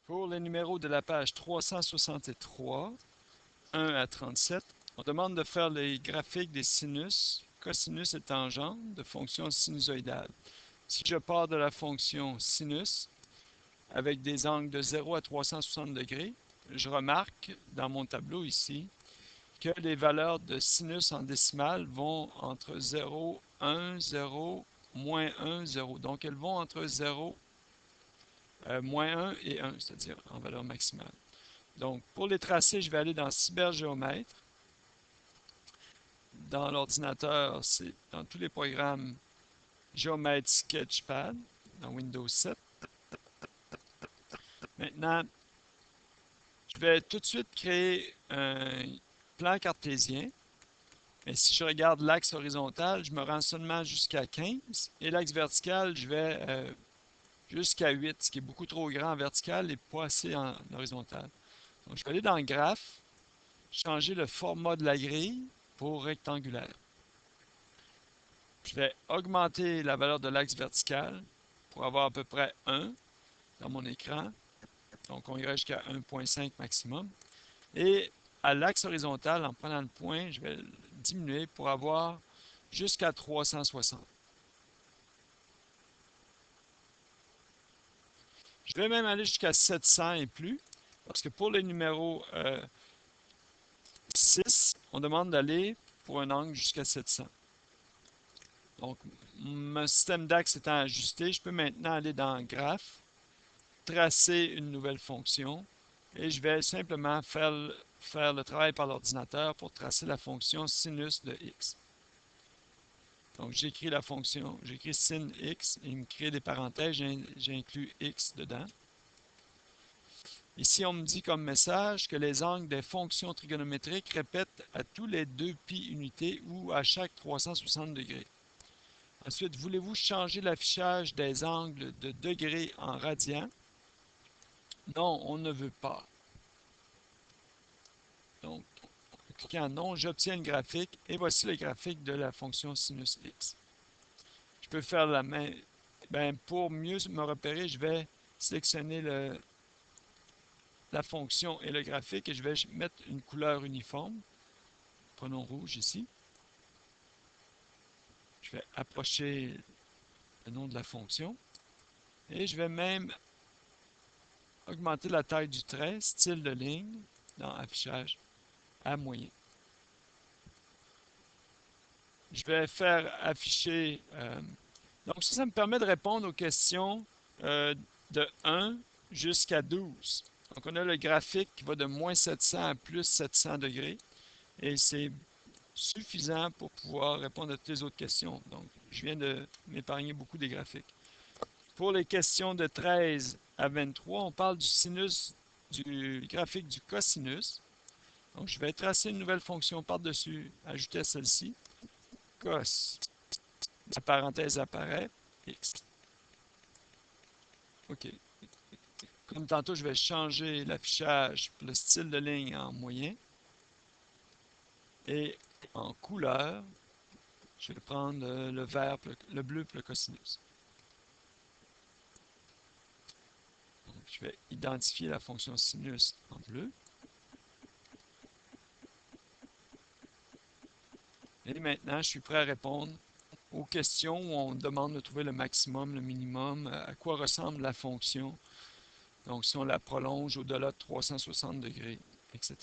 Pour les numéros de la page 363, 1 à 37, on demande de faire les graphiques des sinus, cosinus et tangentes de fonctions sinusoïdales. Si je pars de la fonction sinus avec des angles de 0 à 360 degrés, je remarque dans mon tableau ici que les valeurs de sinus en décimale vont entre 0, 1, 0, moins 1, 0. Donc, elles vont entre 0, moins 1 et 1, c'est-à-dire en valeur maximale. Donc, pour les tracer, je vais aller dans Cybergéomètre. Dans l'ordinateur, c'est dans tous les programmes Geomètre Sketchpad, dans Windows 7. Maintenant, je vais tout de suite créer un plan cartésien. Mais si je regarde l'axe horizontal, je me rends seulement jusqu'à 15. Et l'axe vertical, je vais jusqu'à 8, ce qui est beaucoup trop grand en vertical et pas assez en horizontal. Donc, je vais aller dans Graphe, changer le format de la grille pour rectangulaire. Je vais augmenter la valeur de l'axe vertical pour avoir à peu près 1 dans mon écran. Donc, on ira jusqu'à 1.5 maximum. Et à l'axe horizontal, en prenant le point, je vais le diminuer pour avoir jusqu'à 360. Je vais même aller jusqu'à 700 et plus, parce que pour les numéros 6, on demande d'aller pour un angle jusqu'à 700. Donc, mon système d'axe étant ajusté, je peux maintenant aller dans Graphe, tracer une nouvelle fonction, et je vais simplement faire le travail par l'ordinateur pour tracer la fonction sinus de x. Donc, j'écris la fonction, j'écris sin x, et il me crée des parenthèses, j'inclus x dedans. Ici, on me dit comme message que les angles des fonctions trigonométriques répètent à tous les 2 pi unités ou à chaque 360 degrés. Ensuite, voulez-vous changer l'affichage des angles de degrés en radians? Non, on ne veut pas. Donc, en cliquant non, j'obtiens le graphique et voici le graphique de la fonction sinus x. Je peux faire la main. Pour mieux me repérer, je vais sélectionner la fonction et le graphique et je vais mettre une couleur uniforme. Prenons rouge ici. Je vais approcher le nom de la fonction. Et je vais même augmenter la taille du trait, style de ligne, dans affichage à moyen. Je vais faire afficher... donc ça me permet de répondre aux questions de 1 jusqu'à 12. Donc on a le graphique qui va de moins 700 à plus 700 degrés. Et c'est suffisant pour pouvoir répondre à toutes les autres questions. Donc, je viens de m'épargner beaucoup des graphiques. Pour les questions de 13 à 23, on parle du sinus, du graphique du cosinus. Donc, je vais tracer une nouvelle fonction par-dessus, ajouter à celle-ci. Cos, la parenthèse apparaît, x. OK. Comme tantôt, je vais changer l'affichage pour le style de ligne en moyen. Et en couleur, je vais prendre le vert, le bleu pour le cosinus. Donc, je vais identifier la fonction sinus en bleu. Et maintenant, je suis prêt à répondre aux questions où on demande de trouver le maximum, le minimum, à quoi ressemble la fonction. Donc, si on la prolonge au-delà de 360 degrés, etc.